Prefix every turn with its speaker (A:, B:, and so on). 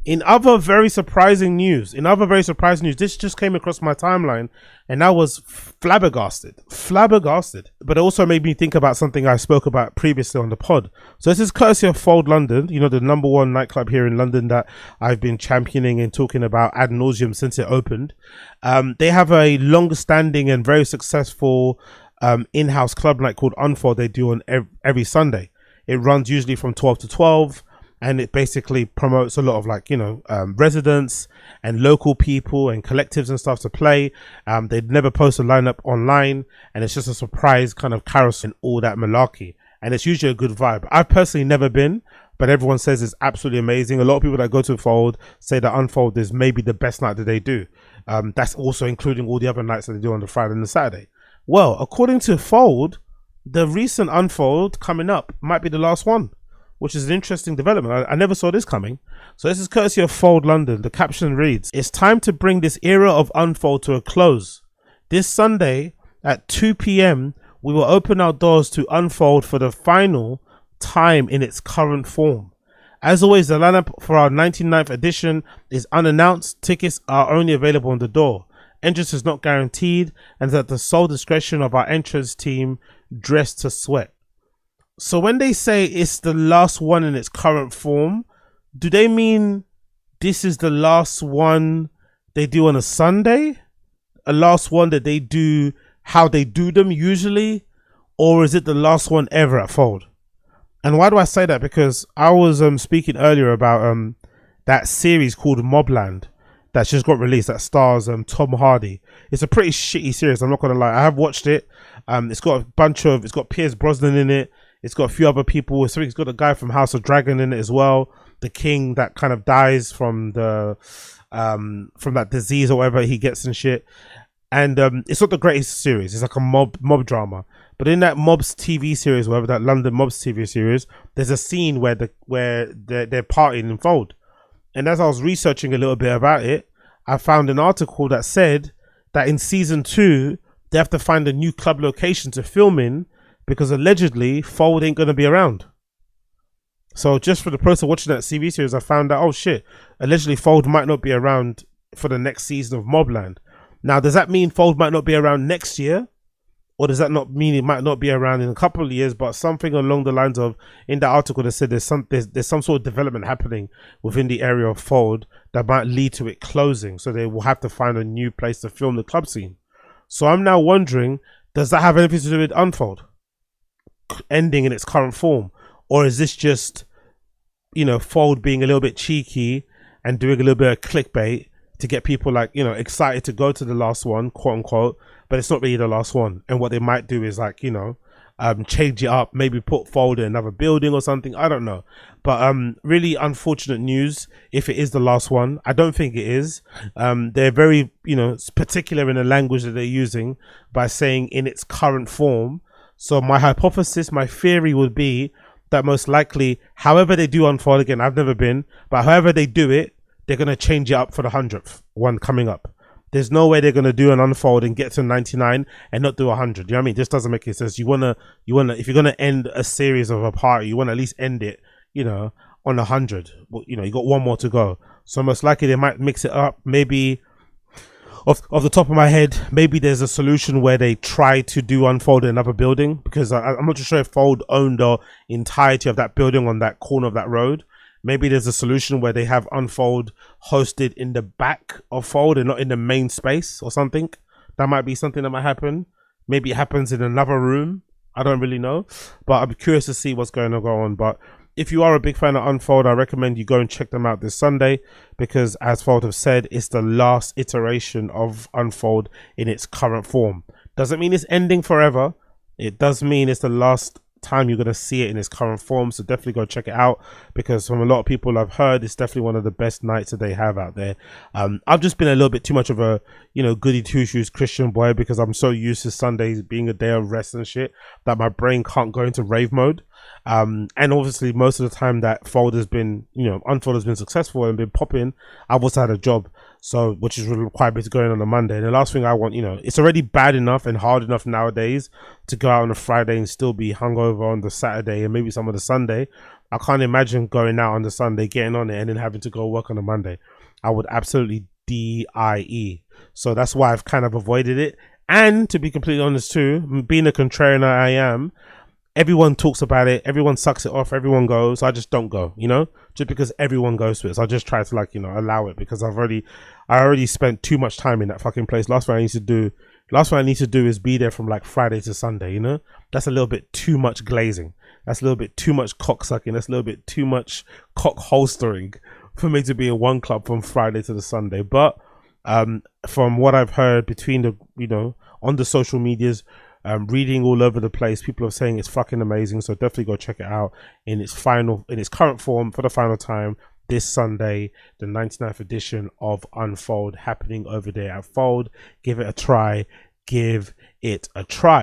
A: In other very surprising news, this just came across my timeline, and I was flabbergasted. But it also made me think about something I spoke about previously on the pod. So this is courtesy of Fold London, you know, the number one nightclub here in London that I've been championing and talking about ad nauseum since it opened. They have a long-standing and very successful in-house club night called Unfold. They do on every Sunday. It runs usually from 12 to 12. And it basically promotes a lot of, like, you know, residents and local people and collectives and stuff to play. They'd never post a lineup online, and it's just a surprise kind of carousel and all that malarkey. And it's usually a good vibe. I've personally never been, but everyone says it's absolutely amazing. A lot of people that go to Fold say that Unfold is maybe the best night that they do. That's also including all the other nights that they do on the Friday and the Saturday. Well, according to Fold, the recent Unfold coming up might be the last one, which is an interesting development. I never saw this coming. So this is courtesy of Fold London. The caption reads, "It's time to bring this era of Unfold to a close. This Sunday at 2 p.m, we will open our doors to Unfold for the final time in its current form. As always, the lineup for our 99th edition is unannounced. Tickets are only available on the door. Entrance is not guaranteed and is at the sole discretion of our entrance team, dressed to sweat." So when they say it's the last one in its current form, do they mean this is the last one they do on a Sunday? A last one that they do how they do them usually? Or is it the last one ever at Fold? And why do I say that? Because I was speaking earlier about that series called Mobland that's just got released that stars Tom Hardy. It's a pretty shitty series, I'm not gonna lie. I have watched it. It's got it's got Pierce Brosnan in it. It's got a few other people. It's got a guy from House of Dragon in it as well. The king that kind of dies from the from that disease or whatever he gets and shit. And it's not the greatest series. It's like a mob drama. But in that Mobs TV series, whatever, that London Mobs TV series, there's a scene where they're partying in Fold. And as I was researching a little bit about it, I found an article that said that in season 2 they have to find a new club location to film in, because allegedly Fold ain't gonna be around. So just for the process of watching that TV series, I found out, oh shit, allegedly Fold might not be around for the next season of Mobland. Now, does that mean Fold might not be around next year? Or does that not mean it might not be around in a couple of years? But something along the lines of, in that article, they said there's some sort of development happening within the area of Fold that might lead to it closing. So they will have to find a new place to film the club scene. So I'm now wondering, does that have anything to do with Unfold ending in its current form? Or is this just, you know, Fold being a little bit cheeky and doing a little bit of clickbait to get people, like, you know, excited to go to the last one, quote unquote, but it's not really the last one. And what they might do is, like, you know, change it up, maybe put Fold in another building or something, I don't know. But really unfortunate news if it is the last one. I don't think it is. They're very, you know, particular in the language that they're using by saying in its current form. So my hypothesis, my theory would be that most likely, however they do Unfold, again, I've never been, but however they do it, they're going to change it up for the 100th one coming up. There's no way they're going to do an Unfold and get to 99 and not do 100. You know what I mean? This doesn't make any sense. You want to, if you're going to end a series of a party, you want to at least end it, you know, on 100. Well, you know, you got one more to go. So most likely they might mix it up. Maybe off the top of my head, maybe there's a solution where they try to do Unfold in another building, because I'm not too sure if Fold owned the entirety of that building on that corner of that road. Maybe there's a solution where they have Unfold hosted in the back of Fold and not in the main space or something. That might be something that might happen. Maybe it happens in another room. I don't really know, but I'm curious to see what's going to go on. But if you are a big fan of Unfold, I recommend you go and check them out this Sunday, because as Fold have said, it's the last iteration of Unfold in its current form. Doesn't mean it's ending forever. It does mean it's the last time you're going to see it in its current form. So definitely go check it out, because from a lot of people I've heard, it's definitely one of the best nights that they have out there. I've just been a little bit too much of a, you know, goody two shoes Christian boy, because I'm so used to Sundays being a day of rest and shit that my brain can't go into rave mode. And obviously most of the time that Fold has been, you know, Unfold has been successful and been popping, I've also had a job, so which is required me to go in on a Monday. And the last thing I want, you know, it's already bad enough and hard enough nowadays to go out on a Friday and still be hungover on the Saturday and maybe some of the Sunday. I can't imagine going out on the Sunday, getting on it, and then having to go work on a Monday. I would absolutely die. So that's why I've kind of avoided it. And to be completely honest too, being a contrarian I am, everyone talks about it, everyone sucks it off, everyone goes. I just don't go, just because everyone goes to it. So I just try to allow it, because I already spent too much time in that fucking place. Last thing I need to do is be there from like Friday to Sunday. That's a little bit too much glazing. That's a little bit too much cock sucking. That's a little bit too much cock holstering for me to be in one club from Friday to the Sunday. But from what I've heard between on the social medias, reading all over the place, people are saying it's fucking amazing. So definitely go check it out in its current form for the final time this Sunday, the 99th edition of Unfold, happening over there at Fold. Give it a try.